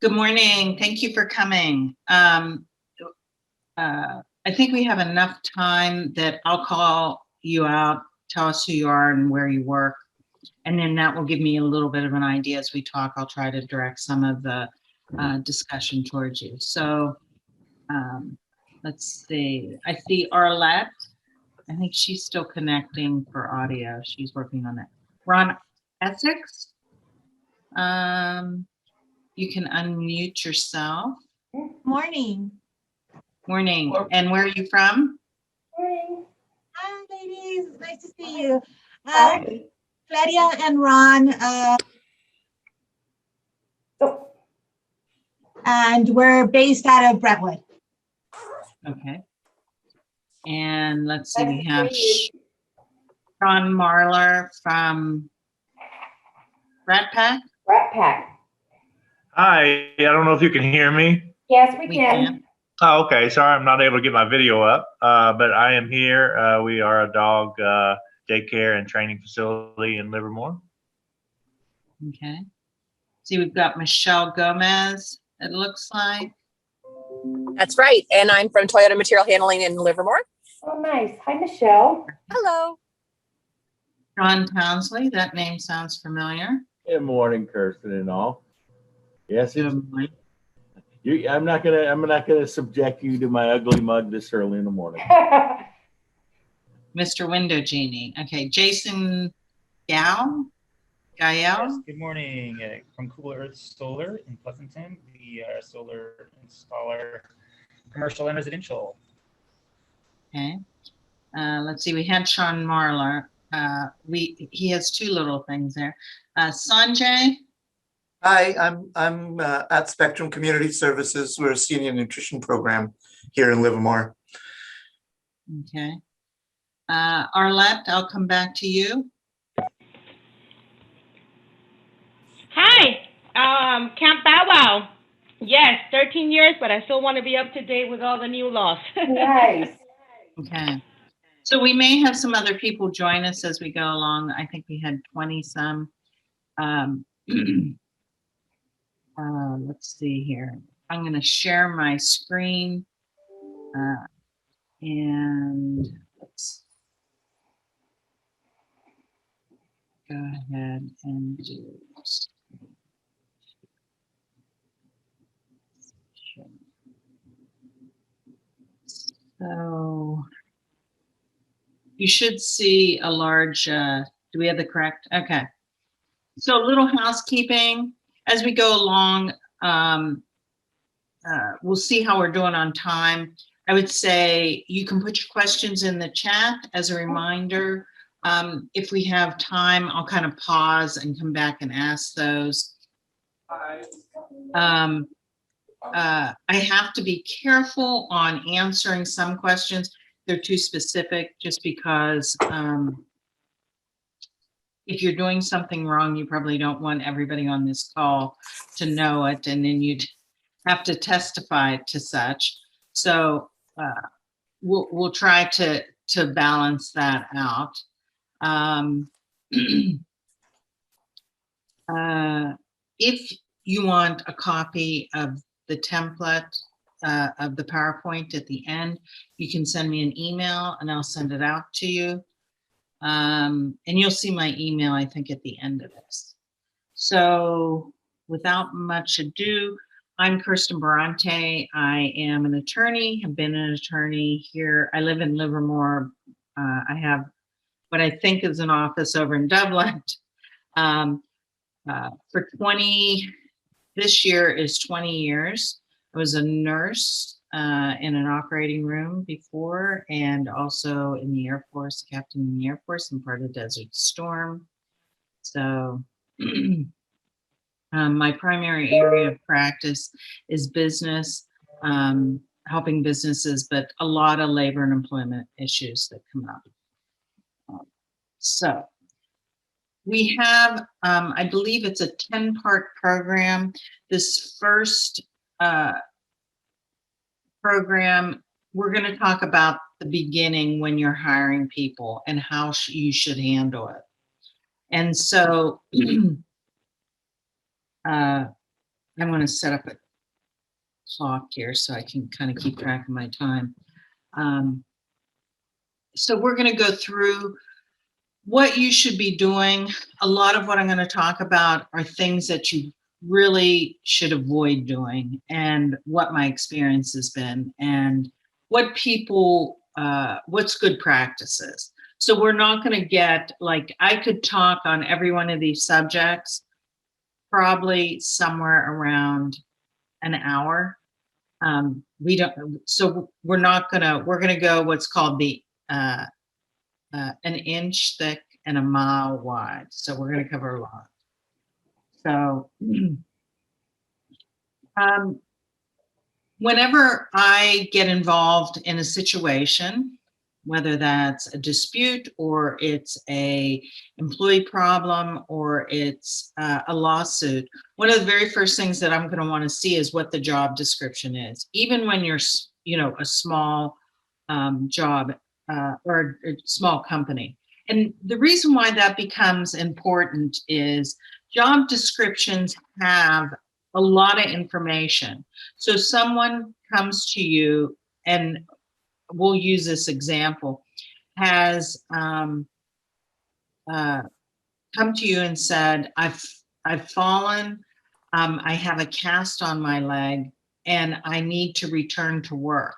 Good morning. Thank you for coming. I think we have enough time that I'll call you out, tell us who you are and where you work, and then that will give me a little bit of an idea as we talk. I'll try to direct some of the discussion towards you. So let's see. I see Arlette. I think she's still connecting for audio. She's working on that. Ron Essex. You can unmute yourself. Morning. Morning. And where are you from? Morning. Hi, ladies. Nice to see you. Claudia and Ron. And we're based out of Brentwood. Okay. And let's see, we have Sean Marlar from Rat Pack. Rat Pack. Hi, I don't know if you can hear me. Yes, we can. Oh, okay. Sorry, I'm not able to get my video up, but I am here. We are a dog daycare and training facility in Livermore. Okay. See, we've got Michelle Gomez, it looks like. That's right. And I'm from Toyota Material Handling in Livermore. Oh, nice. Hi, Michelle. Hello. Ron Townsley, that name sounds familiar. Good morning, Kirsten and all. Yes, it's, Good morning. I'm not gonna subject you to my ugly mug this early in the morning. Mr. Window Genie. Okay, Jason Gael. Yes, good morning. From Cool Earth Solar in Pleasanton, the solar installer, commercial and residential. Okay. Let's see, we had Sean Marlar. He has two little things there. Sanjay. Hi, I'm at Spectrum Community Services. We're a senior nutrition program here in Livermore. Okay. Arlette, I'll come back to you. Hi, Camp Bow Wow. Yes, 13 years, but I still want to be up to date with all the new laws. Nice. Okay. So we may have some other people join us as we go along. I think we had 20 some. Let's see here. I'm going to share my screen and let's go ahead and do this. So you should see a large, do we have the correct? Okay. So a little housekeeping as we go along. We'll see how we're doing on time. I would say you can put your questions in the chat as a reminder. If we have time, I'll kind of pause and come back and ask those. I have to be careful on answering some questions. They're too specific just because if you're doing something wrong, you probably don't want everybody on this call to know it, and then you'd have to testify to such. So we'll try to balance that out. If you want a copy of the template of the PowerPoint at the end, you can send me an email and I'll send it out to you. And you'll see my email, I think, at the end of this. So without much ado, I'm Kirsten Barante. I am an attorney, have been an attorney here. I live in Livermore. I have what I think is an office over in Dublin. For 20, this year is 20 years. I was a nurse in an operating room before, and also in the Air Force, captain in the Air Force and part of Desert Storm. So my primary area of practice is business, helping businesses, but a lot of labor and employment issues that come up. So we have, I believe it's a 10-part program. This first program, we're going to talk about the beginning when you're hiring people and how you should handle it. And so I want to set up a clock here so I can kind of keep track of my time. So we're going to go through what you should be doing. A lot of what I'm going to talk about are things that you really should avoid doing, and what my experience has been, and what people, what's good practices. So we're not going to get, like, I could talk on every one of these subjects probably somewhere around an hour. We don't, so we're not gonna, we're gonna go what's called the an inch thick and a mile wide. So we're gonna cover a lot. So whenever I get involved in a situation, whether that's a dispute or it's a employee problem or it's a lawsuit, one of the very first things that I'm going to want to see is what the job description is, even when you're, you know, a small job or a small company. And the reason why that becomes important is job descriptions have a lot of information. So someone comes to you, and we'll use this example, has come to you and said, I've fallen, I have a cast on my leg, and I need to return to work.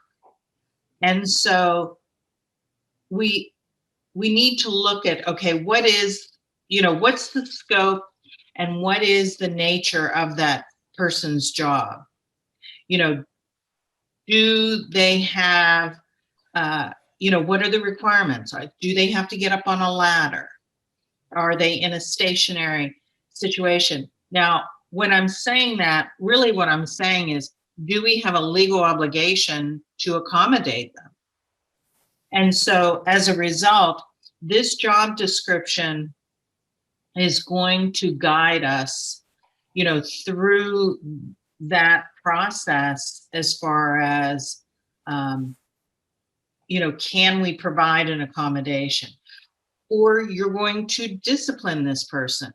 And so we need to look at, okay, what is, you know, what's the scope and what is the nature of that person's job? You know, do they have, you know, what are the requirements? Do they have to get up on a ladder? Are they in a stationary situation? Now, when I'm saying that, really what I'm saying is, do we have a legal obligation to accommodate them? And so as a result, this job description is going to guide us, you know, through that process as far as, you know, can we provide an accommodation? Or you're going to discipline this person.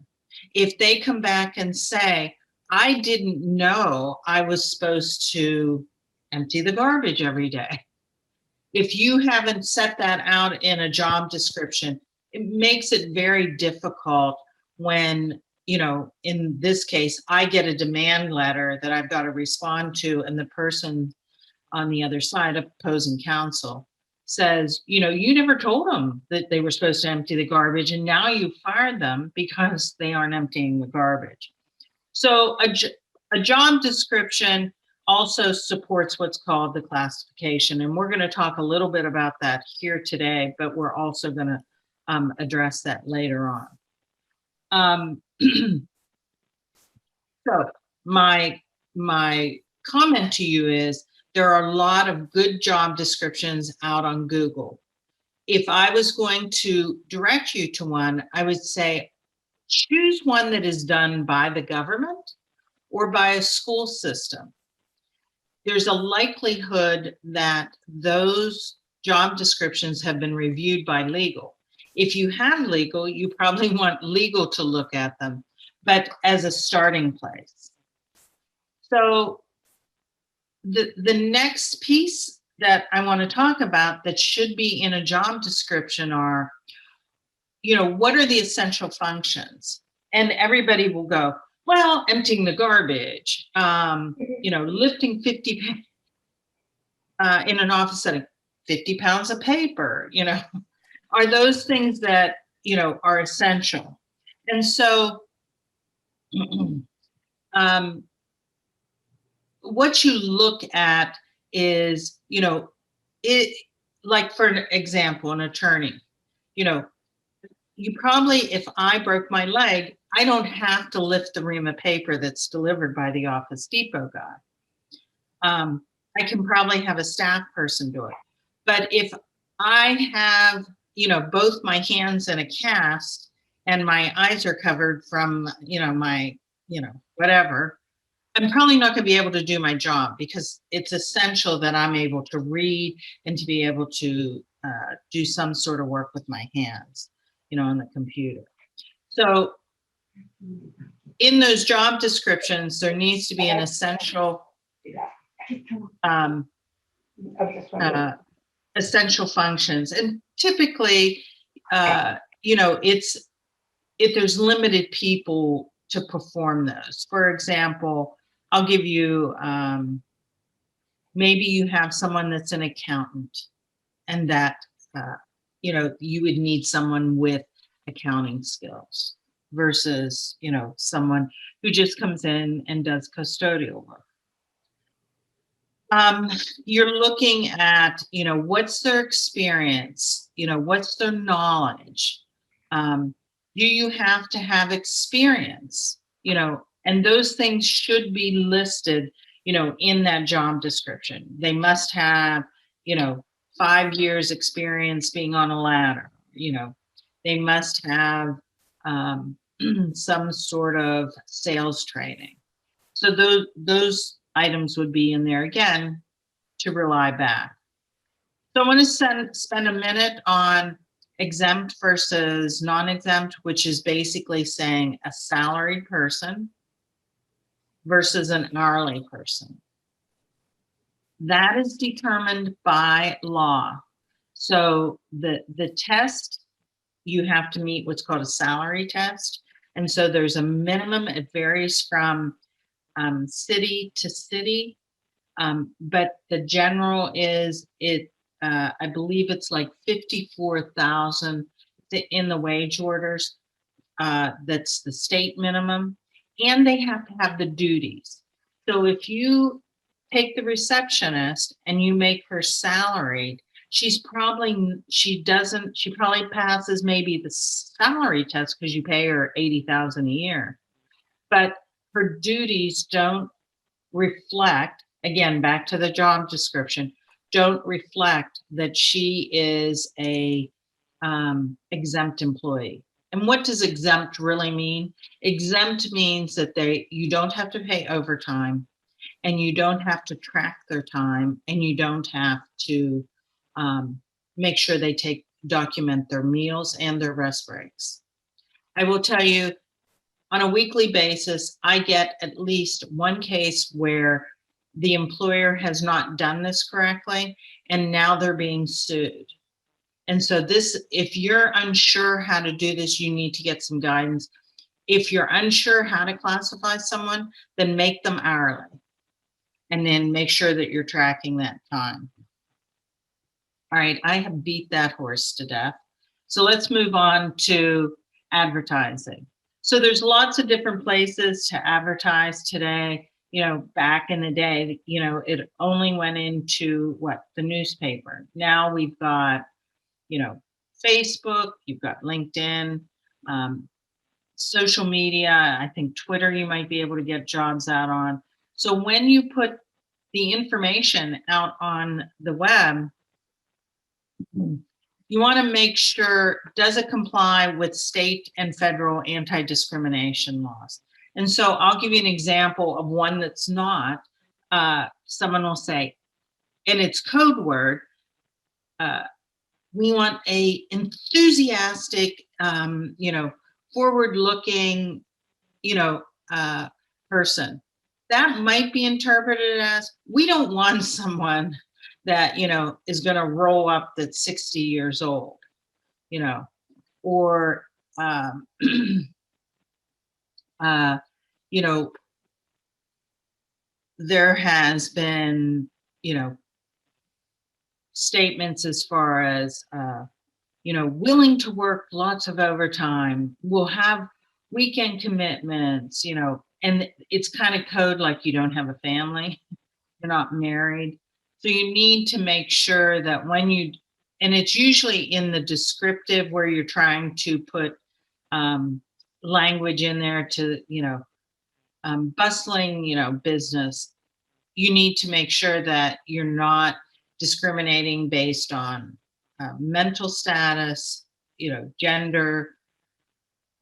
If they come back and say, I didn't know I was supposed to empty the garbage every day. If you haven't set that out in a job description, it makes it very difficult when, you know, in this case, I get a demand letter that I've got to respond to, and the person on the other side, opposing counsel, says, you know, you never told them that they were supposed to empty the garbage, and now you fired them because they aren't emptying the garbage. So a job description also supports what's called the classification, and we're going to talk a little bit about that here today, but we're also going to address that later on. So my comment to you is, there are a lot of good job descriptions out on Google. If I was going to direct you to one, I would say choose one that is done by the government or by a school system. There's a likelihood that those job descriptions have been reviewed by legal. If you have legal, you probably want legal to look at them, but as a starting place. So the next piece that I want to talk about that should be in a job description are, you know, what are the essential functions? And everybody will go, well, emptying the garbage, you know, lifting 50 in an office setting, 50 pounds of paper, you know, are those things that, you know, are essential. And so what you look at is, you know, it, like for an example, an attorney, you know, you probably, if I broke my leg, I don't have to lift the ream of paper that's delivered by the Office Depot guy. I can probably have a staff person do it. But if I have, you know, both my hands in a cast and my eyes are covered from, you know, my, you know, whatever, I'm probably not going to be able to do my job, because it's essential that I'm able to read and to be able to do some sort of work with my hands, you know, on the computer. So in those job descriptions, there needs to be an essential, I was just wondering. essential functions. And typically, it's, if there's limited people to perform those. For example, I'll give you, maybe you have someone that's an accountant and that, you would need someone with accounting skills versus, someone who just comes in and does custodial work. You're looking at, what's their experience, what's their knowledge? Do you have to have experience, and those things should be listed, in that job description. They must have, 5 years experience being on a ladder, they must have some sort of sales training. So those items would be in there again to rely back. So I want to spend a minute on exempt versus non-exempt, which is basically saying a salaried person versus an hourly person. That is determined by law. So the test, you have to meet what's called a salary test. And so there's a minimum, it varies from city to city. But the general is, I believe it's like 54,000 in the wage orders. That's the state minimum. And they have to have the duties. So if you take the receptionist and you make her salaried, she probably passes maybe the salary test because you pay her 80,000 a year, but her duties don't reflect, again, back to the job description, don't reflect that she is a exempt employee. And what does exempt really mean? Exempt means that you don't have to pay overtime, and you don't have to track their time, and you don't have to make sure they document their meals and their rest breaks. I will tell you, on a weekly basis, I get at least one case where the employer has not done this correctly, and now they're being sued. And so if you're unsure how to do this, you need to get some guidance. If you're unsure how to classify someone, then make them hourly. And then make sure that you're tracking that time. All right, I have beat that horse to death. So let's move on to advertising. So there's lots of different places to advertise today. Back in the day, it only went into the newspaper. Now we've got, Facebook, you've got LinkedIn, social media. I think Twitter, you might be able to get jobs out on. So when you put the information out on the web, you want to make sure, does it comply with state and federal anti-discrimination laws? And so I'll give you an example of one that's not. Someone will say, in its code word, we want a enthusiastic, forward-looking, person. That might be interpreted as, we don't want someone that, is going to roll up that's 60 years old, or, there has been, statements as far as, willing to work lots of overtime, will have weekend commitments, and it's kind of code like you don't have a family, you're not married. So you need to make sure that and it's usually in the descriptive where you're trying to put language in there to, bustling, business. You need to make sure that you're not discriminating based on mental status, gender,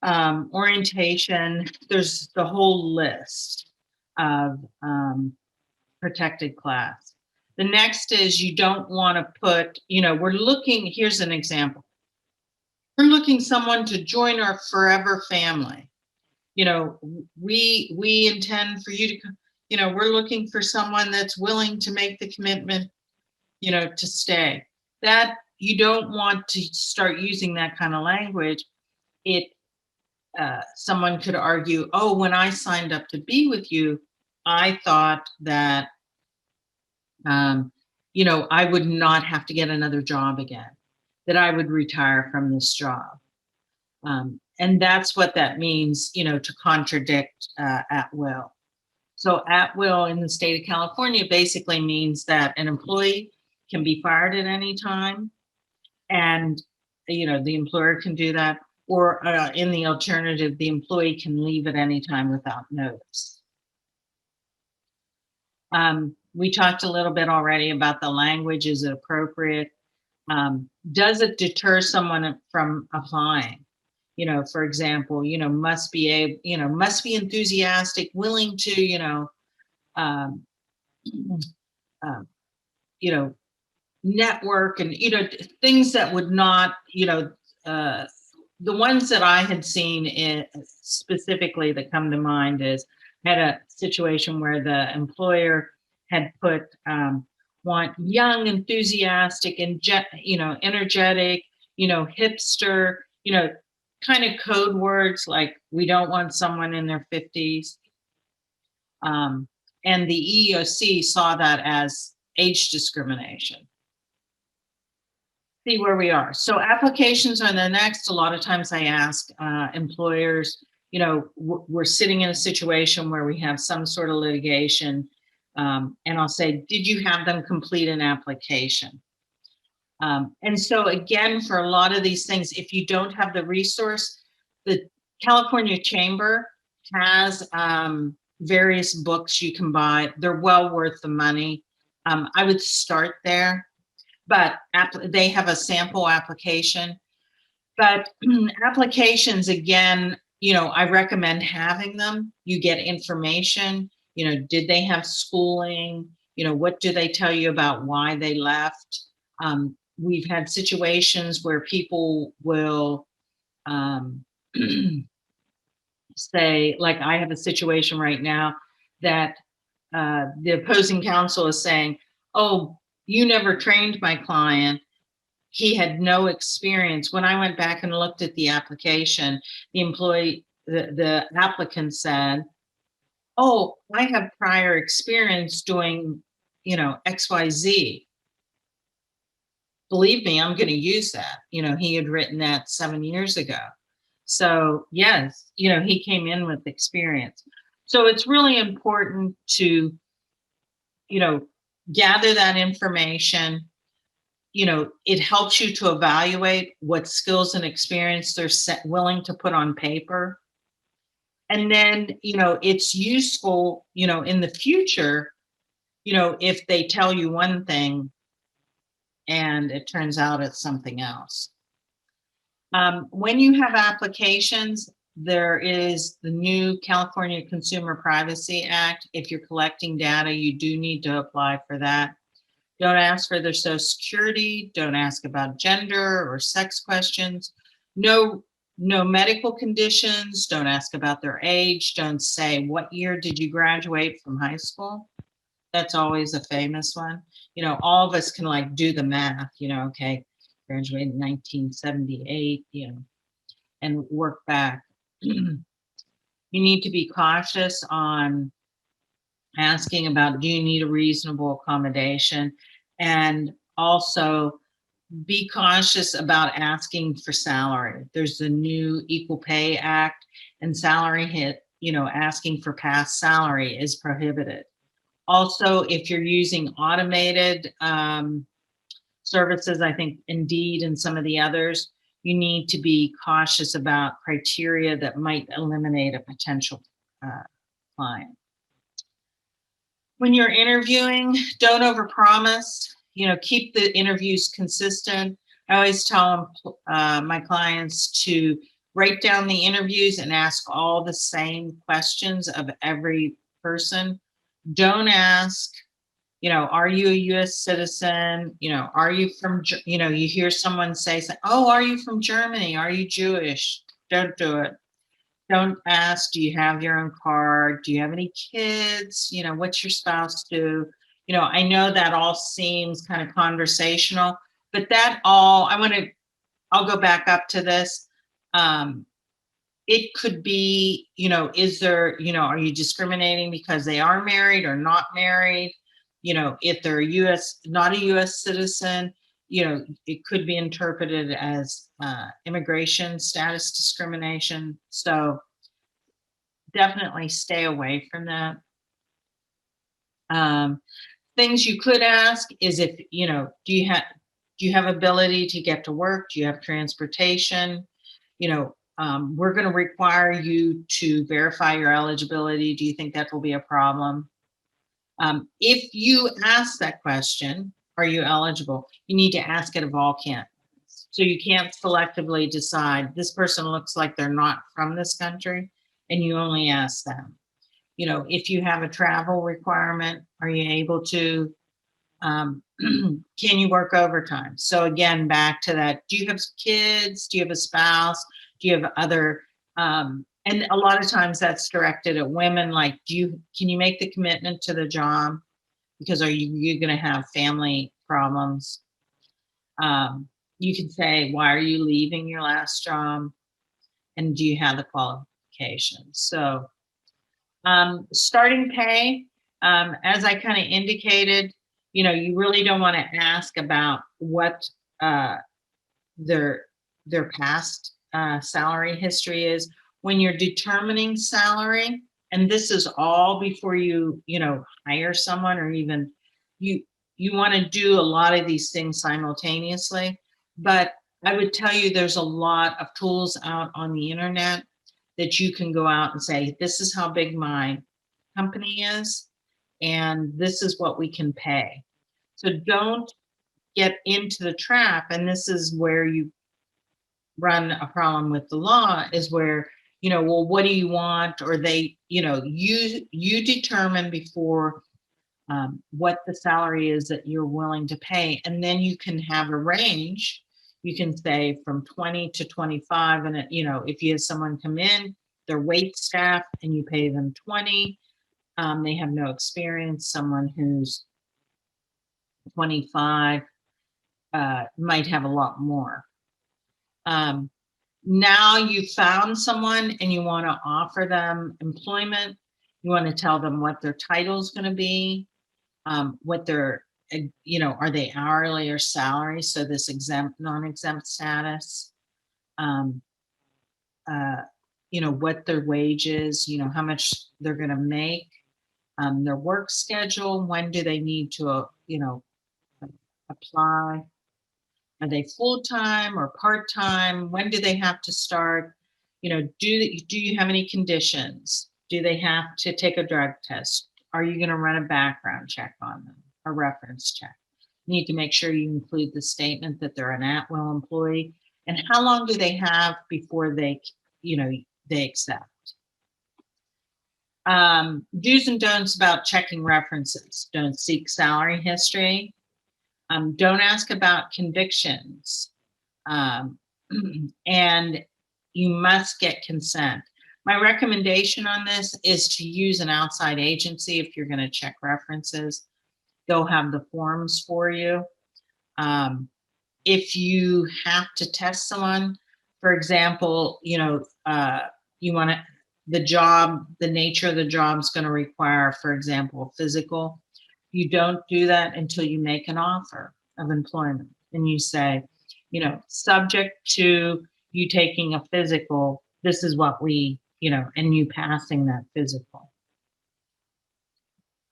orientation. There's the whole list of protected class. The next is, you don't want to put, we're looking, here's an example. We're looking someone to join our forever family. you know, we intend for you to, you know, we're looking for someone that's willing to make the commitment, you know, to stay. That you don't want to start using that kind of language. Someone could argue, oh, when I signed up to be with you, I thought that, you know, I would not have to get another job again, that I would retire from this job. And that's what that means, you know, to contradict at will. So at will in the state of California basically means that an employee can be fired at any time, and, you know, the employer can do that, or in the alternative, the employee can leave at any time without notice. We talked a little bit already about the language. Is it appropriate? Does it deter someone from applying? You know, for example, you know, must be enthusiastic, willing to, you know, network, and, you know, things that would not, you know, the ones that I had seen specifically that come to mind is, had a situation where the employer had put, want young, enthusiastic, and, you know, energetic, you know, hipster, you know, kind of code words like, we don't want someone in their 50s. And the EEOC saw that as age discrimination. See where we are. So applications are the next. A lot of times I ask employers, you know, we're sitting in a situation where we have some sort of litigation, and I'll say, did you have them complete an application? And so again, for a lot of these things, if you don't have the resource, the California Chamber has various books you can buy. They're well worth the money. I would start there, but they have a sample application. But applications, again, you know, I recommend having them. You get information, you know, did they have schooling? You know, what do they tell you about why they left? We've had situations where people will say, like, I have a situation right now that the opposing counsel is saying, oh, you never trained my client. He had no experience. When I went back and looked at the application, the applicant said, oh, I have prior experience doing, you know, XYZ. Believe me, I'm going to use that. You know, he had written that 7 years ago. So yes, you know, he came in with experience. So it's really important to, you know, gather that information. You know, it helps you to evaluate what skills and experience they're willing to put on paper. And then, you know, it's useful, you know, in the future, you know, if they tell you one thing and it turns out it's something else. When you have applications, there is the new California Consumer Privacy Act. If you're collecting data, you do need to apply for that. Don't ask for their social security. Don't ask about gender or sex questions. No medical conditions. Don't ask about their age. Don't say, what year did you graduate from high school? That's always a famous one. You know, all of us can like do the math, you know, okay, graduated in 1978, you know, and work back. You need to be cautious on asking about, do you need a reasonable accommodation? And also be cautious about asking for salary. There's the new Equal Pay Act, and salary hit, you know, asking for past salary is prohibited. Also, if you're using automated services, I think Indeed and some of the others, you need to be cautious about criteria that might eliminate a potential client. When you're interviewing, don't overpromise. You know, keep the interviews consistent. I always tell my clients to write down the interviews and ask all the same questions of every person. Don't ask, you know, are you a US citizen? You know, are you from, you know, you hear someone say, oh, are you from Germany? Are you Jewish? Don't do it. Don't ask, do you have your own car? Do you have any kids? You know, what's your spouse do? You know, I know that all seems kind of conversational, but that all, I'll go back up to this. It could be, you know, is there, you know, are you discriminating because they are married or not married? You know, if they're not a US citizen, you know, it could be interpreted as immigration status discrimination. So definitely stay away from that. Things you could ask is if, you know, do you have ability to get to work? Do you have transportation? You know, we're going to require you to verify your eligibility. Do you think that will be a problem? If you ask that question, are you eligible? You need to ask it of all candidates. So you can't selectively decide this person looks like they're not from this country, and you only ask them. You know, if you have a travel requirement, are you able to, can you work overtime? So again, back to that, do you have kids? Do you have a spouse? Do you have other, and a lot of times that's directed at women, like, can you make the commitment to the job? Because you're going to have family problems. You can say, why are you leaving your last job? And do you have the qualifications? So starting pay, as I kind of indicated, you know, you really don't want to ask about what their past salary history is. When you're determining salary, and this is all before you know, hire someone, or even you want to do a lot of these things simultaneously. But I would tell you there's a lot of tools out on the internet that you can go out and say, this is how big my company is, and this is what we can pay. So don't get into the trap, and this is where you run a problem with the law, is where, you know, well, what do you want? Or they, you know, you determine before what the salary is that you're willing to pay, and then you can have a range. You can say from 20 to 25, and you know, if you have someone come in, they're wait staff, and you pay them 20, they have no experience. Someone who's 25 might have a lot more. Now you found someone and you want to offer them employment. You want to tell them what their title is going to be, what their, you know, are they hourly or salary? So this exempt, non-exempt status, you know, what their wages, you know, how much they're going to make, their work schedule, when do they need to, you know, apply? Are they full-time or part-time? When do they have to start? You know, do you have any conditions? Do they have to take a drug test? Are you going to run a background check on them, a reference check? You need to make sure you include the statement that they're an at-will employee. And how long do they have before they, you know, they accept? Do's and don'ts about checking references. Don't seek salary history. Don't ask about convictions. And you must get consent. My recommendation on this is to use an outside agency if you're going to check references. They'll have the forms for you. If you have to test someone, for example, you know, you want to, the nature of the job is going to require, for example, physical. You don't do that until you make an offer of employment, and you say, you know, subject to you taking a physical, this is what we, you know, and you passing that physical.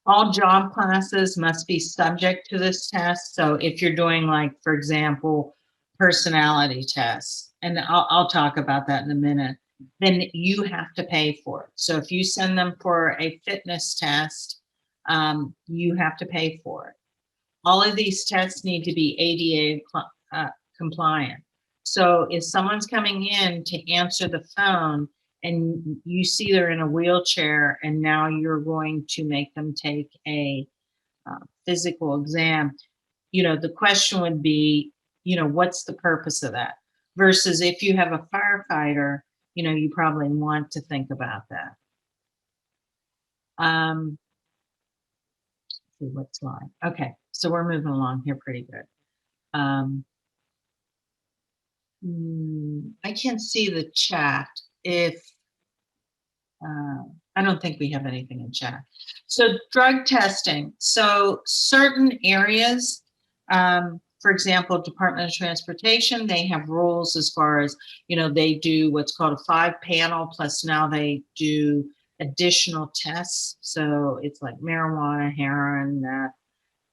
All job classes must be subject to this test. So if you're doing, like, for example, personality tests, and I'll talk about that in a minute, then you have to pay for it. So if you send them for a fitness test, you have to pay for it. All of these tests need to be ADA compliant. So if someone's coming in to answer the phone and you see they're in a wheelchair and now you're going to make them take a physical exam, you know, the question would be, you know, what's the purpose of that? Versus if you have a firefighter you probably want to think about that. See what's line. Okay, so we're moving along here pretty good. I can't see the chat. If I don't think we have anything in chat. So drug testing. So certain areas, for example, Department of Transportation, they have rules as far as, they do what's called a 5-panel, plus now they do additional tests. So it's like marijuana, heroin, that.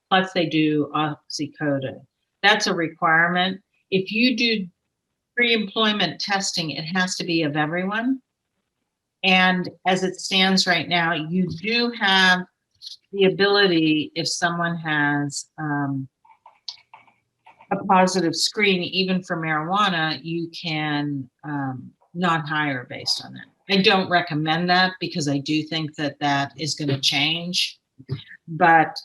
Plus they do oxycodone. That's a requirement. If you do pre-employment testing, it has to be of everyone. And as it stands right now, you do have the ability, if someone has a positive screen, even for marijuana, you can not hire based on that. I don't recommend that because I do think that that is going to change. But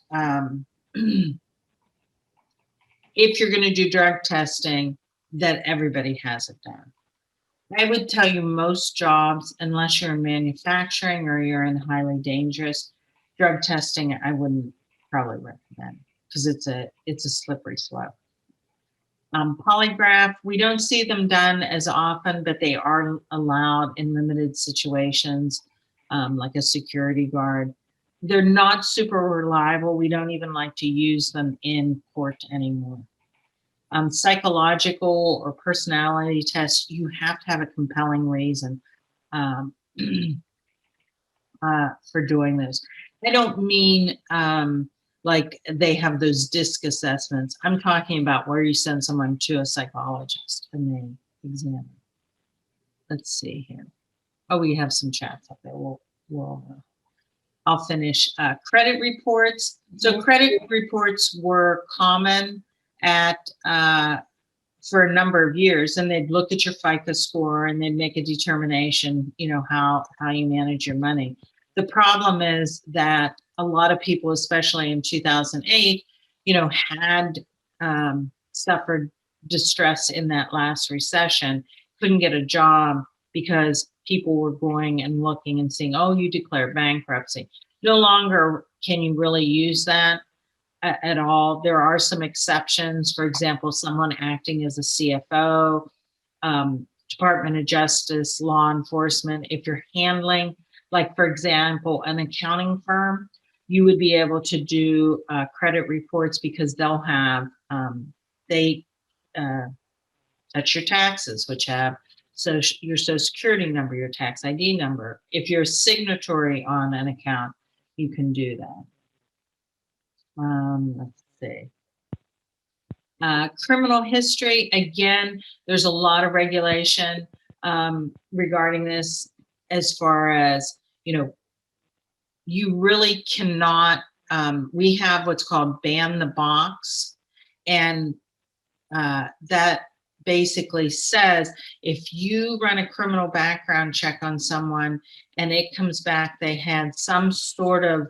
if you're going to do drug testing, that everybody has it done. I would tell you most jobs, unless you're in manufacturing or you're in highly dangerous, drug testing, I wouldn't probably recommend because it's a slippery slope. Polygraph, we don't see them done as often, but they are allowed in limited situations, like a security guard. They're not super reliable. We don't even like to use them in court anymore. Psychological or personality tests, you have to have a compelling reason for doing those. I don't mean like they have those DISC assessments. I'm talking about where you send someone to a psychologist and they examine. Let's see here. Oh, we have some chats up there. I'll finish. Credit reports. So credit reports were common for a number of years, and they'd look at your FICO score and they'd make a determination, how you manage your money. The problem is that a lot of people, especially in 2008, had suffered distress in that last recession, couldn't get a job because people were going and looking and seeing, oh, you declared bankruptcy. No longer can you really use that at all. There are some exceptions. For example, someone acting as a CFO, Department of Justice, law enforcement. If you're handling, like, for example, an accounting firm, you would be able to do credit reports because they'll have, they touch your taxes, which have your social security number, your tax ID number. If you're a signatory on an account, you can do that. Let's see. Criminal history, again, there's a lot of regulation regarding this as far as, you really cannot, we have what's called ban the box. And that basically says if you run a criminal background check on someone and it comes back, they had some sort of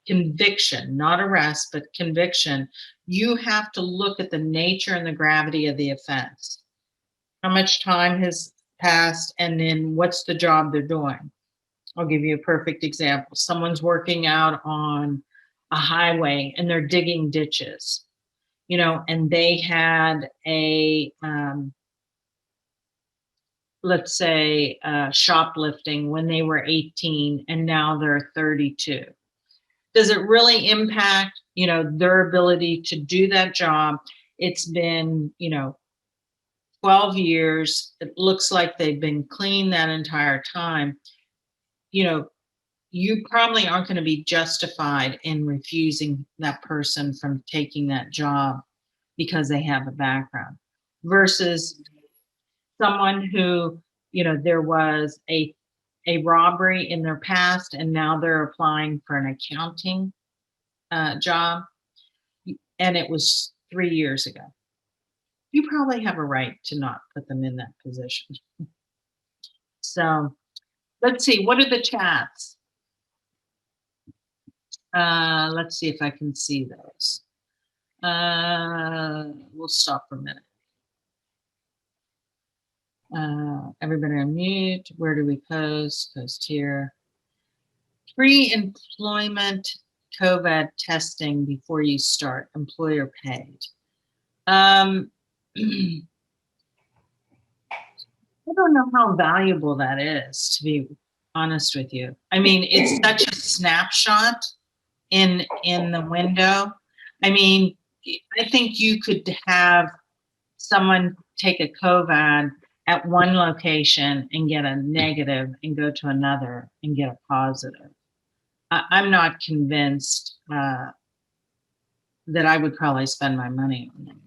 conviction, not arrest, but conviction, you have to look at the nature and the gravity of the offense. How much time has passed, and then what's the job they're doing? I'll give you a perfect example. Someone's working out on a highway and they're digging ditches, and they had a, let's say, shoplifting when they were 18 and now they're 32. Does it really impact, their ability to do that job? It's been, 12 years. It looks like they've been clean that entire time. You probably aren't going to be justified in refusing that person from taking that job because they have a background versus someone who, there was a robbery in their past and now they're applying for an accounting job and it was 3 years ago. You probably have a right to not put them in that position. So let's see, what are the chats? Let's see if I can see those. We'll stop for a minute. Everybody on mute. Where do we post? Post here. Pre-employment COVID testing before you start, employer paid. I don't know how valuable that is, to be honest with you. I mean, it's such a snapshot in the window. I mean, I think you could have someone take a COVID at one location and get a negative and go to another and get a positive. I'm not convinced that I would probably spend my money on them.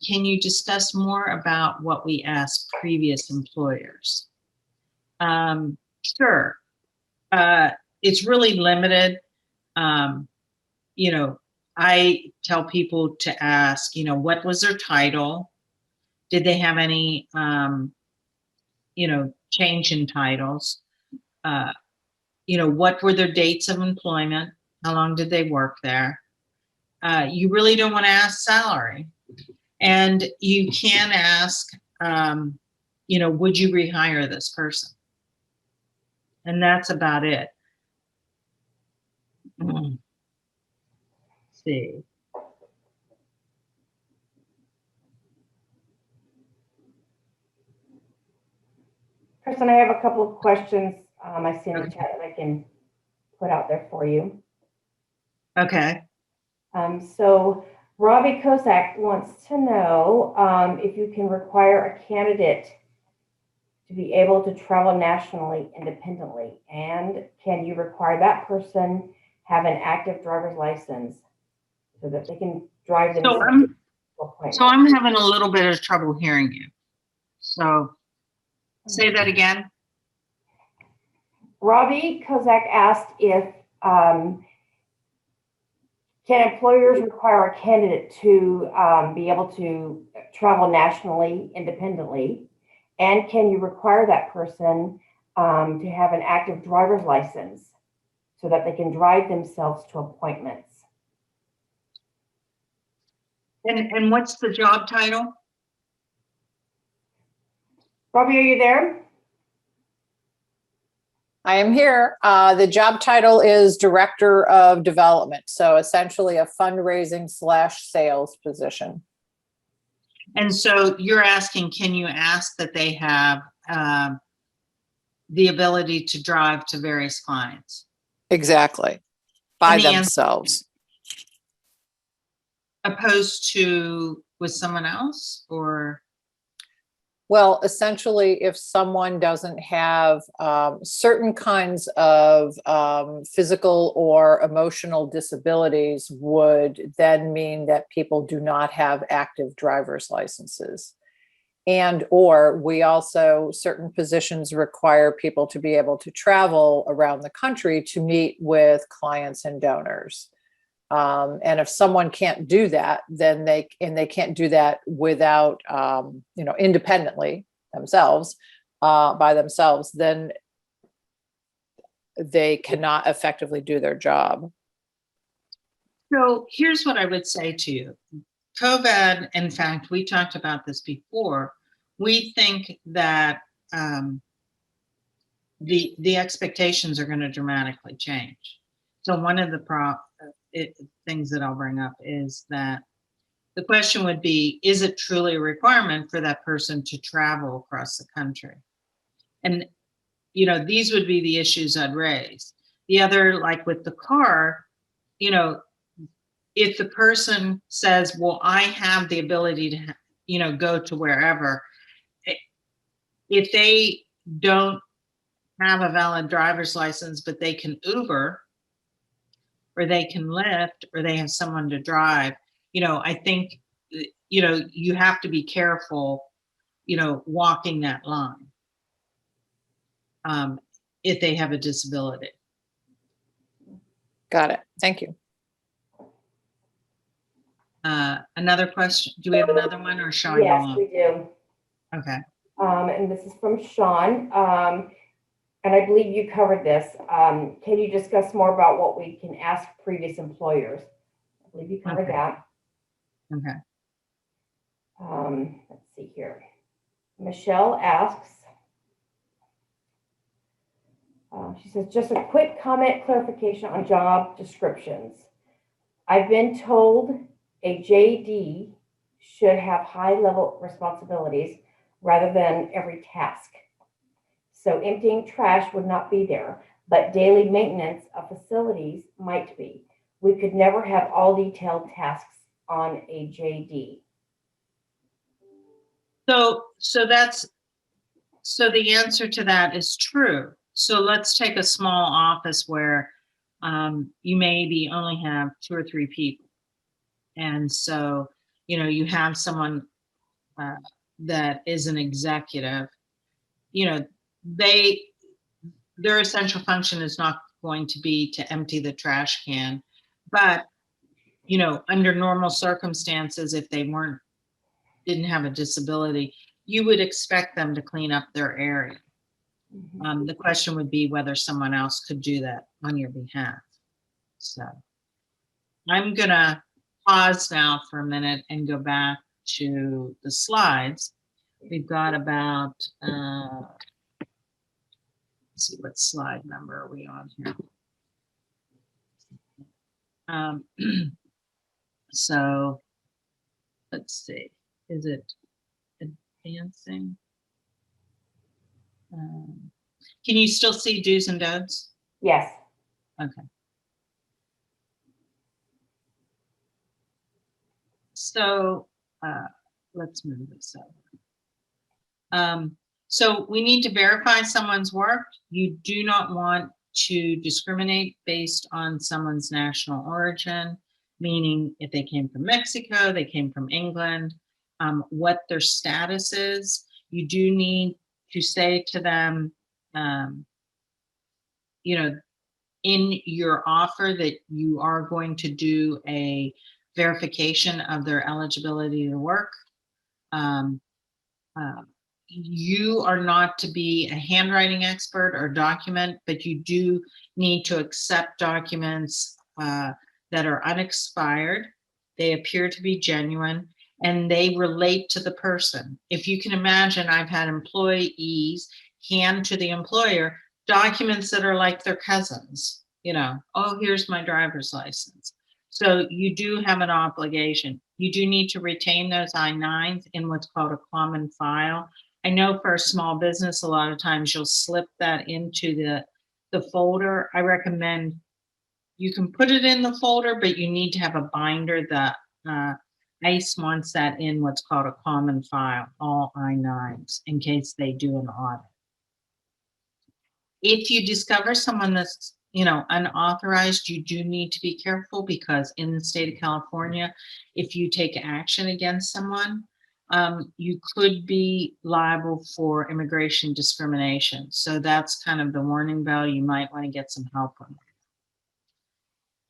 Can you discuss more about what we asked previous employers? Sure. It's really limited. You know, I tell people to ask, you know, what was their title? Did they have any, you know, change in titles? You know, what were their dates of employment? How long did they work there? You really don't want to ask salary. And you can ask, you know, would you rehire this person? And that's about it. Let's see. Kristen, I have a couple of questions I see in the chat that I can put out there for you. Okay. So Robbie Kozak wants to know if you can require a candidate to be able to travel nationally independently, and can you require that person have an active driver's license so that they can drive themselves? So I'm having a little bit of trouble hearing you. So say that again. Robbie Kozak asked if can employers require a candidate to be able to travel nationally independently? And can you require that person to have an active driver's license so that they can drive themselves to appointments? And what's the job title? Robbie, are you there? I am here. The job title is Director of Development. So essentially a fundraising / sales position. And so you're asking, can you ask that they have the ability to drive to various clients? Exactly. By And the themselves. Opposed to with someone else, or? Well, essentially, if someone doesn't have certain kinds of physical or emotional disabilities, would then mean that people do not have active driver's licenses. And or we also, certain positions require people to be able to travel around the country to meet with clients and donors. And if someone can't do that, then they can't do that without, you know, independently themselves, by themselves, then they cannot effectively do their job. So here's what I would say to you. COVID, in fact, we talked about this before. We think that the expectations are going to dramatically change. So one of the things that I'll bring up is that the question would be, is it truly a requirement for that person to travel across the country? And, you know, these would be the issues I'd raise. The other, like with the car, you know, if the person says, well, I have the ability to, you know, go to wherever, if they don't have a valid driver's license, but they can Uber, or they can Lyft, or they have someone to drive, you know, I think, you know, you have to be careful, you know, walking that line if they have a disability. Got it. Thank you. Another question. Do we have another one, or shall I go Yes, on? we do. Okay. And this is from Sean. And I believe you covered this. Can you discuss more about what we can ask previous employers? I believe you covered Okay. that. Okay. Let's see here. Michelle asks, she says, just a quick comment clarification on job descriptions. I've been told a JD should have high-level responsibilities rather than every task. So emptying trash would not be there, but daily maintenance of facilities might be. We could never have all detailed tasks on a JD. So the answer to that is true. So let's take a small office where you maybe only have 2 or 3 people. And so, you have someone that is an executive, their essential function is not going to be to empty the trash can. But, under normal circumstances, if they didn't have a disability, you would expect them to clean up their area. The question would be whether someone else could do that on your behalf. So I'm gonna pause now for a minute and go back to the slides. We've got about, let's see, what slide number are we on here? So let's see, is it advancing? Can you still see do's and don'ts? Yes. Okay. So let's move this over. So we need to verify someone's work. You do not want to discriminate based on someone's national origin, meaning if they came from Mexico, they came from England, what their status is. You do need to say to them, in your offer that you are going to do a verification of their eligibility to work. You are not to be a handwriting expert or document, but you do need to accept documents that are unexpired. They appear to be genuine and they relate to the person. If you can imagine, I've had employees hand to the employer documents that are like their cousins, oh, here's my driver's license. So you do have an obligation. You do need to retain those I-9s in what's called a common file. I know for a small business, a lot of times you'll slip that into the folder. I recommend you can put it in the folder, but you need to have a binder that ICE wants that in what's called a common file, all I-9s, in case they do an audit. If you discover someone that's unauthorized, you do need to be careful, because in the state of California, if you take action against someone, you could be liable for immigration discrimination. So that's kind of the warning bell. You might want to get some help on it.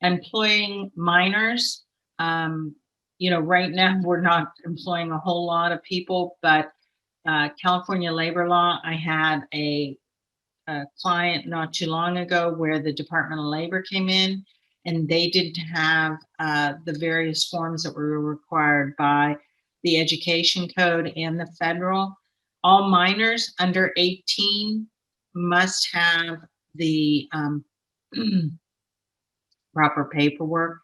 Employing minors, right now we're not employing a whole lot of people, but California labor law, I had a client not too long ago where the Department of Labor came in and they didn't have the various forms that were required by the education code and the federal. All minors under 18 must have the proper paperwork.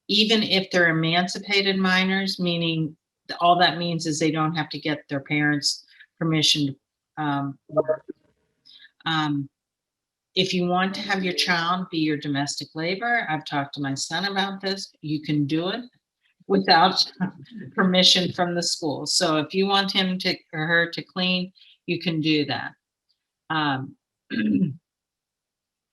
Even if they're emancipated minors, meaning all that means is they don't have to get their parents' permission to work. If you want to have your child be your domestic labor, I've talked to my son about this, you can do it without permission from the school. So if you want him to or her to clean, you can do that.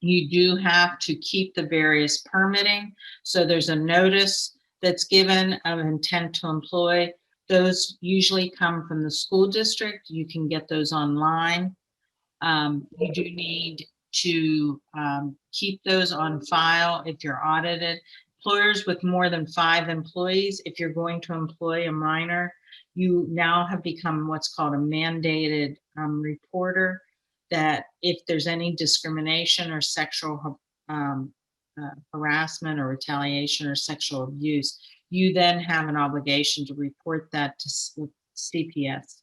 You do have to keep the various permitting. So there's a notice that's given of intent to employ. Those usually come from the school district. You can get those online. You do need to keep those on file if you're audited. Employers with more than 5 employees, if you're going to employ a minor, you now have become what's called a mandated reporter, that if there's any discrimination or sexual harassment or retaliation or sexual abuse, you then have an obligation to report that to CPS,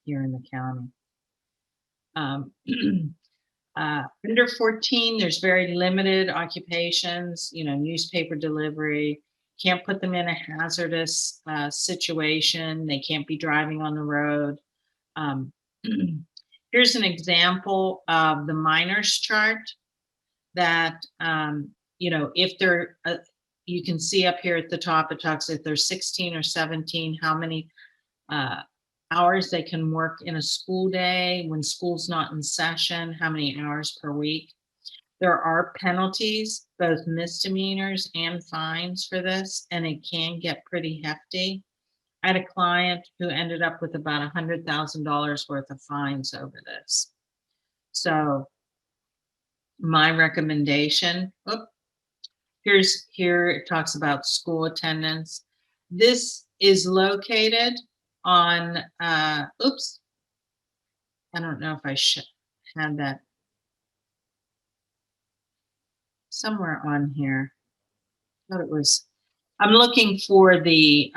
here in the county. Under 14, there's very limited occupations, newspaper delivery. Can't put them in a hazardous situation. They can't be driving on the road. Here's an example of the minors chart that, if they're, you can see up here at the top, it talks if they're 16 or 17, how many hours they can work in a school day when school's not in session, how many hours per week. There are penalties, both misdemeanors and fines for this, and it can get pretty hefty. I had a client who ended up with about $100,000 worth of fines over this. So my recommendation, here it talks about school attendance. This is located on, I don't know if I should have that somewhere on here. I thought it was, I'm looking for the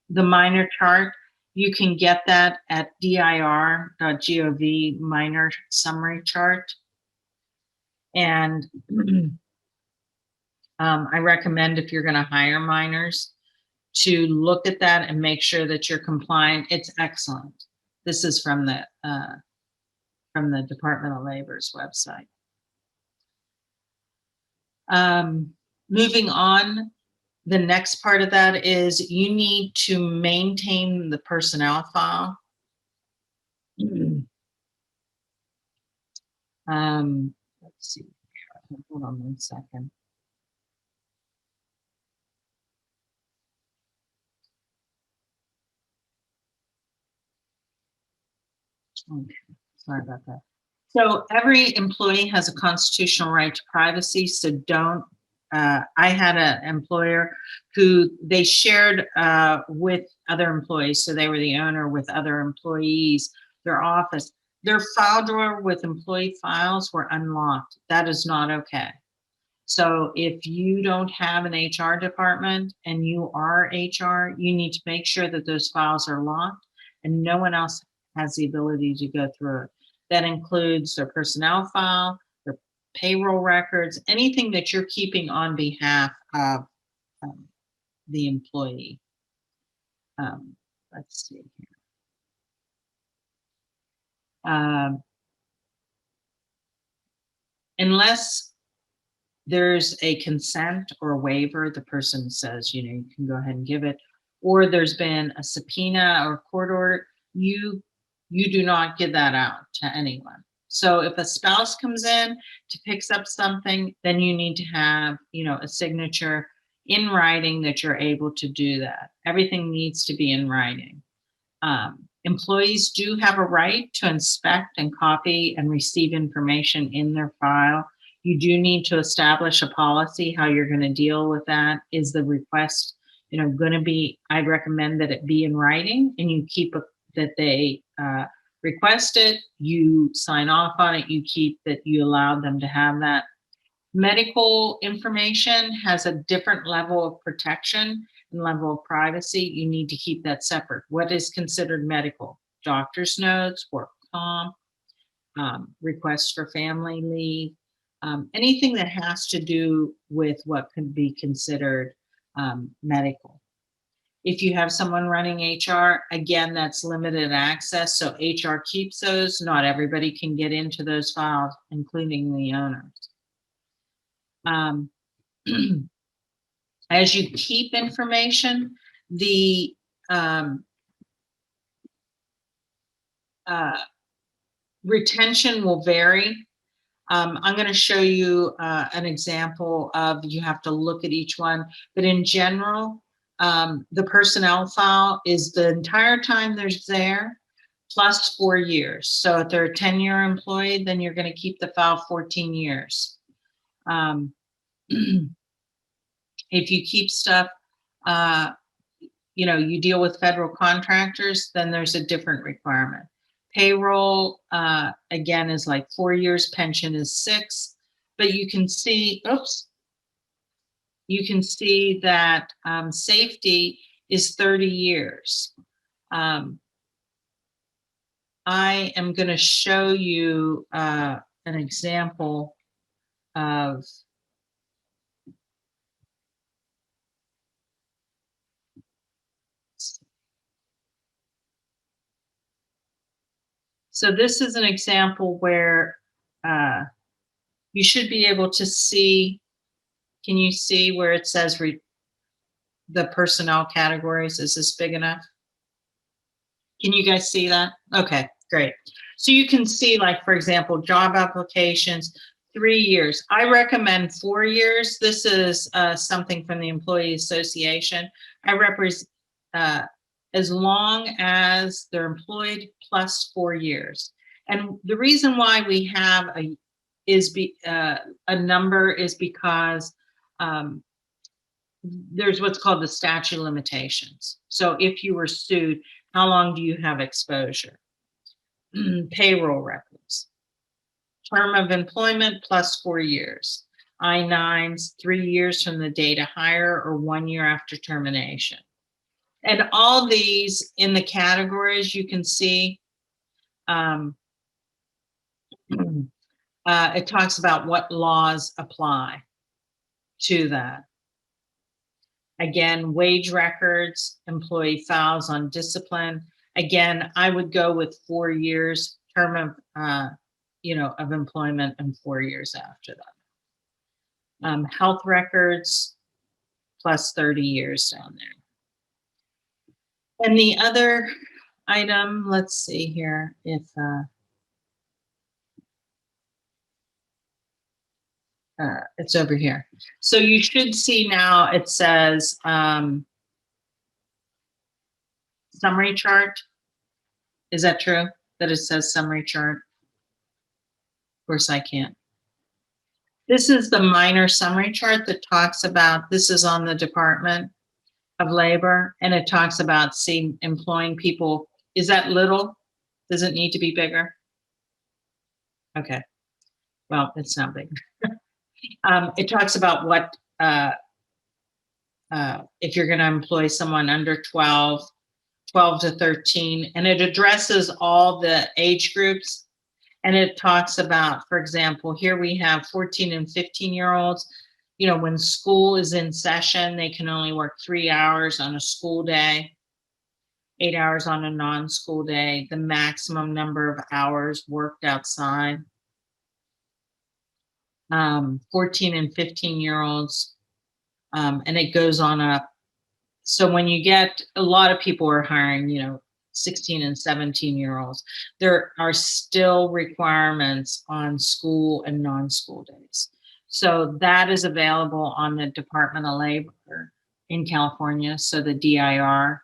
minor chart. You can get that at dir.gov minor summary chart. And I recommend if you're going to hire minors to look at that and make sure that you're compliant. It's excellent. This is from the Department of Labor's website. Moving on, the next part of that is you need to maintain the personnel file. Let's see. Hold on 1 second. Okay, sorry about that. So every employee has a constitutional right to privacy, so don't, I had an employer who they shared with other employees, so they were the owner with other employees, their office. Their file drawer with employee files were unlocked. That is not okay. So if you don't have an HR department and you are HR, you need to make sure that those files are locked and no one else has the ability to go through it. That includes their personnel file, their payroll records, anything that you're keeping on behalf of the employee. Let's see here. Unless there's a consent or a waiver, the person says, you can go ahead and give it, or there's been a subpoena or court order, you do not give that out to anyone. So if a spouse comes in to pick up something, then you need to have, a signature in writing that you're able to do that. Everything needs to be in writing. Employees do have a right to inspect and copy and receive information in their file. You do need to establish a policy how you're going to deal with that. Is the request, going to be, I'd recommend that it be in writing and you keep that they request it, you sign off on it, you keep that you allowed them to have that. Medical information has a different level of protection and level of privacy. You need to keep that separate. What is considered medical? Doctor's notes, work comp, requests for family leave, anything that has to do with what could be considered medical. If you have someone running HR, again, that's limited access. So HR keeps those. Not everybody can get into those files, including the owners. As you keep information, the retention will vary. I'm going to show you an example of, you have to look at each one, but in general, the personnel file is the entire time there's there plus 4 years. So if they're a 10-year employee, then you're going to keep the file 14 years. If you keep stuff, you deal with federal contractors, then there's a different requirement. Payroll, again, is like 4 years, pension is 6, but you can see, you can see that safety is 30 years. I am going to show you an example of so this is an example where you should be able to see. Can you see where it says the personnel categories? Is this big enough? Can you guys see that? Okay, great. So you can see, like, for example, job applications, 3 years. I recommend 4 years. This is something from the Employee Association. I represent as long as they're employed plus 4 years. And the reason why we have a number is because there's what's called the statute of limitations. So if you were sued, how long do you have exposure? Payroll records. Term of employment plus 4 years. I-9s, 3 years from the date of hire or 1 year after termination. And all these in the categories you can see, it talks about what laws apply to that. Again, wage records, employee files on discipline. Again, I would go with 4 years term of, of employment and 4 years after that. Health records plus 30 years down there. And the other item, let's see here if it's over here. So you should see now it says summary chart. Is that true that it says summary chart? Of course I can't. This is the minor summary chart that talks about, this is on the Department of Labor, and it talks about employing people. Is that little? Does it need to be bigger? Okay. Well, it's not big. It talks about what, if you're going to employ someone under 12 to 13, and it addresses all the age groups. And it talks about, for example, here we have 14 and 15-year-olds. You know, when school is in session, they can only work 3 hours on a school day, 8 hours on a non-school day, the maximum number of hours worked outside. 14 and 15-year-olds, and it goes on up. So when you get, a lot of people are hiring, 16 and 17-year-olds, there are still requirements on school and non-school days. So that is available on the Department of Labor in California. So the dir.ca.gov,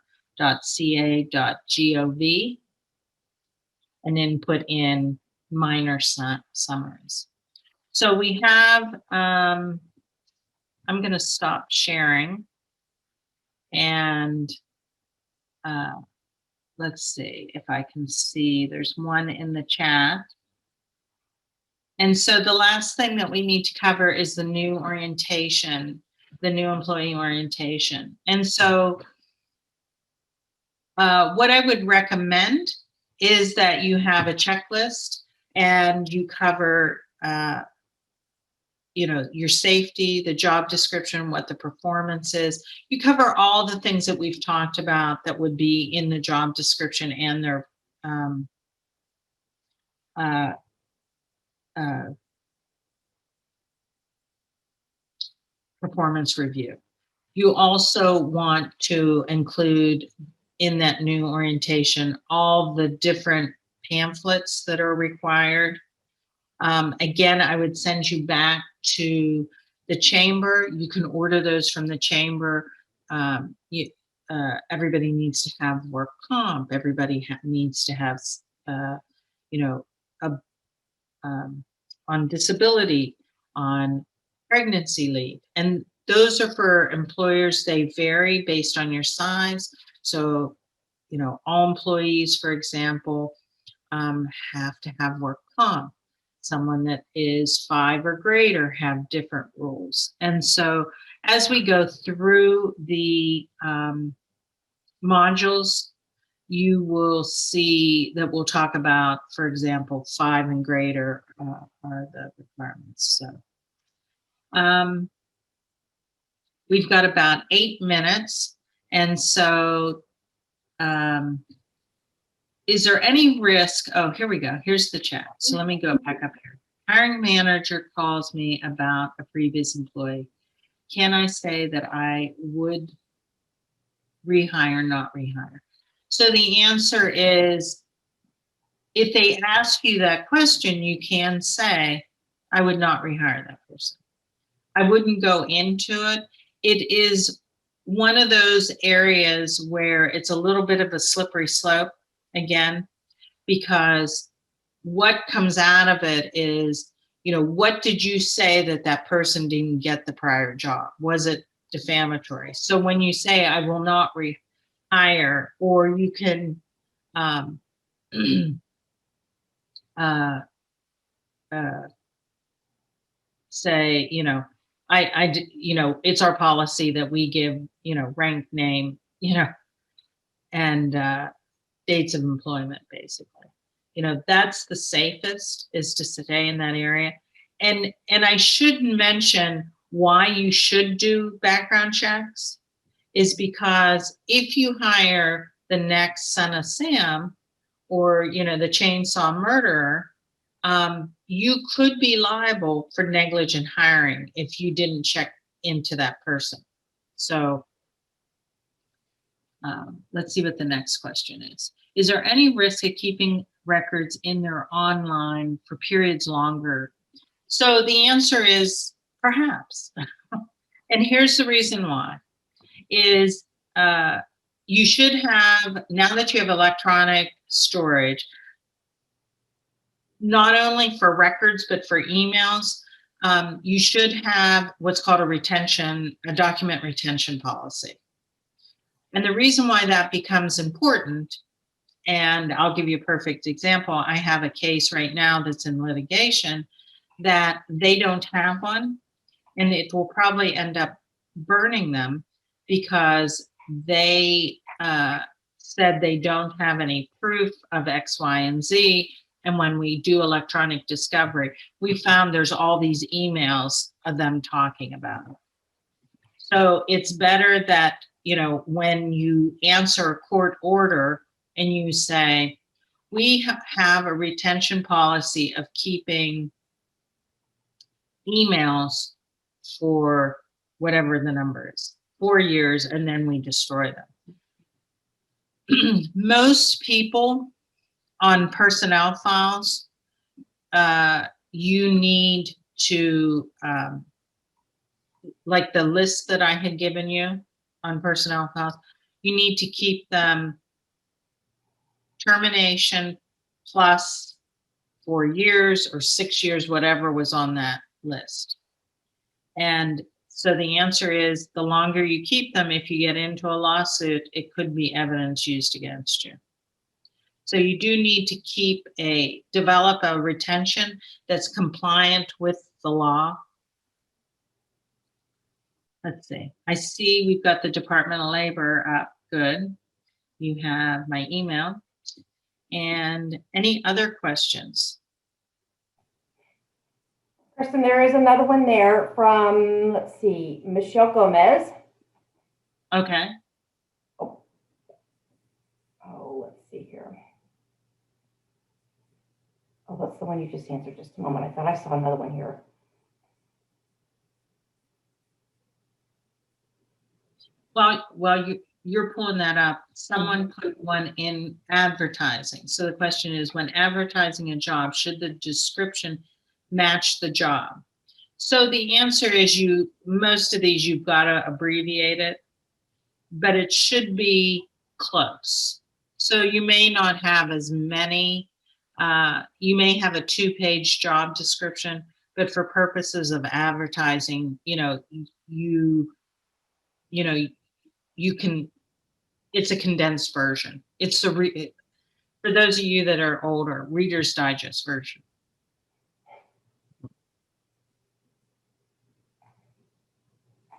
and then put in minor summaries. So we have, I'm going to stop sharing, and let's see if I can see, there's one in the chat. And so the last thing that we need to cover is the new orientation, the new employee orientation. And so what I would recommend is that you have a checklist and you cover your safety, the job description, what the performance is. You cover all the things that we've talked about that would be in the job description and their performance review. You also want to include in that new orientation all the different pamphlets that are required. Again, I would send you back to the chamber. You can order those from the chamber. Everybody needs to have work comp. Everybody needs to have, on disability, on pregnancy leave. And those are for employers. They vary based on your size. So, all employees, for example, have to have work comp. Someone that is 5 or greater have different rules. And so as we go through the modules, you will see that we'll talk about, for example, 5 and greater are the requirements. So we've got about 8 minutes. And so is there any risk? Oh, here we go. Here's the chat. So let me go back up here. Hiring manager calls me about a previous employee. Can I say that I would rehire, not rehire? So the answer is, if they ask you that question, you can say, I would not rehire that person. I wouldn't go into it. It is one of those areas where it's a little bit of a slippery slope again, because what comes out of it is, what did you say that that person didn't get the prior job? Was it defamatory? So when you say, I will not rehire, or you can say, it's our policy that we give, rank, name, and dates of employment, basically. That's the safest, is to stay in that area. And I should mention why you should do background checks is because if you hire the next son of Sam, or, the chainsaw murderer, you could be liable for negligent hiring if you didn't check into that person. So let's see what the next question is. Is there any risk of keeping records in their online for periods longer? So the answer is perhaps. And here's the reason why, is you should have, now that you have electronic storage, not only for records, but for emails, you should have what's called a document retention policy. And the reason why that becomes important, and I'll give you a perfect example. I have a case right now that's in litigation that they don't have one, and it will probably end up burning them because they said they don't have any proof of X, Y, and Z. And when we do electronic discovery, we found there's all these emails of them talking about it. So it's better that, when you answer a court order and you say, we have a retention policy of keeping emails for whatever the number is, 4 years, and then we destroy them. Most people on personnel files, you need to, like the list that I had given you on personnel files, you need to keep them termination plus 4 years or 6 years, whatever was on that list. And so the answer is, the longer you keep them, if you get into a lawsuit, it could be evidence used against you. So you do need to develop a retention that's compliant with the law. Let's see. I see we've got the Department of Labor up. Good. You have my email. And any other questions? Kristen, there is another one there from, let's see, Michelle Gomez. Okay. Oh, let's see here. Oh, that's the one you just answered just a moment. I thought I saw another one here. Well, you're pulling that up. Someone put one in advertising. So the question is, when advertising a job, should the description match the job? So the answer is, most of these you've got to abbreviate it, but it should be close. So you may not have as many. You may have a 2-page job description, but for purposes of advertising, you can, it's a condensed version. It's for those of you that are older, Reader's Digest version.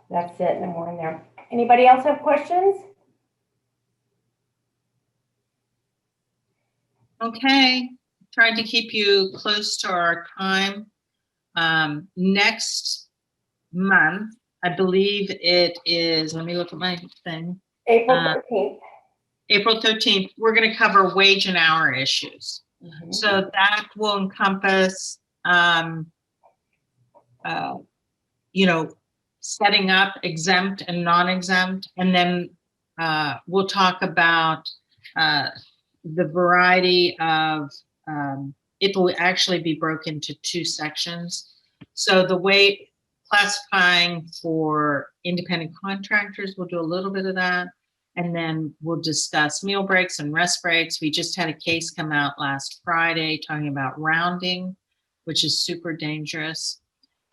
That's it, no more in there. Anybody else have questions? Okay, tried to keep you close to our time. Next month, I believe it is, let me look at my thing, April 13th. April 13th, we're going to cover wage and hour issues. Mhm. So that will encompass, setting up exempt and non-exempt. And then we'll talk about the variety of, it will actually be broken into 2 sections. So the way classifying for independent contractors, we'll do a little bit of that. And then we'll discuss meal breaks and rest breaks. We just had a case come out last Friday talking about rounding, which is super dangerous.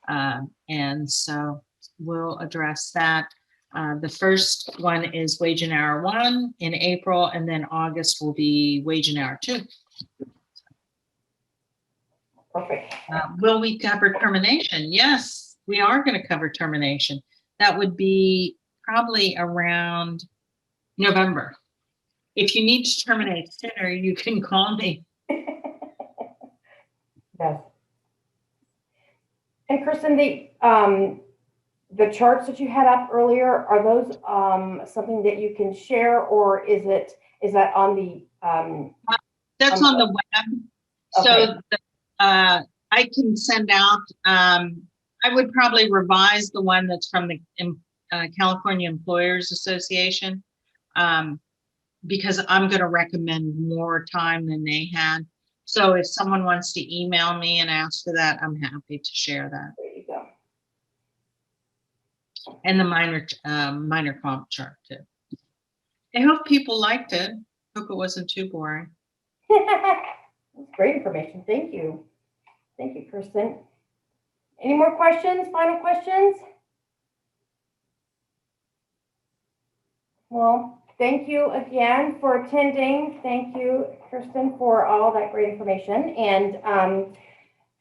And so we'll address that. The first one is wage and hour 1 in April, and then August will be wage and hour 2. Perfect. Will we cover termination? Yes, we are going to cover termination. That would be probably around November. If you need to terminate sooner, you can call me. Yes. And Kristen, the charts that you had up earlier, are those something that you can share, or is that on the That's on the web. Okay. So I can send out, I would probably revise the one that's from the California Employers Association, because I'm going to recommend more time than they had. So if someone wants to email me and ask for that, I'm happy to share that. There you go. And the minor comp chart too. I hope people liked it. Hope it wasn't too boring. That's great information. Thank you. Thank you, Kristen. Any more questions? Final questions? Well, thank you again for attending. Thank you, Kristen, for all that great information. And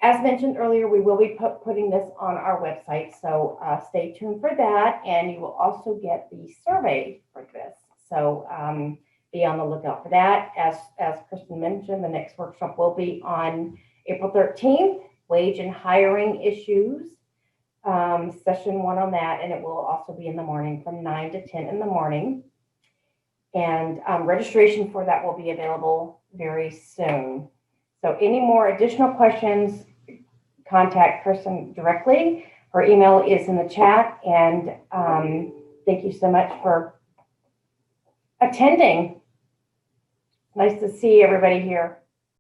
as mentioned earlier, we will be putting this on our website. So stay tuned for that. And you will also get the survey for this. So be on the lookout for that. As Kristen mentioned, the next workshop will be on April 13th, wage and hiring issues, session 1 on that. And it will also be in the morning from 9 to 10 in the morning. And registration for that will be available very soon. So any more additional questions, contact Kristen directly. Her email is in the chat. And thank you so much for attending. Nice to see everybody here.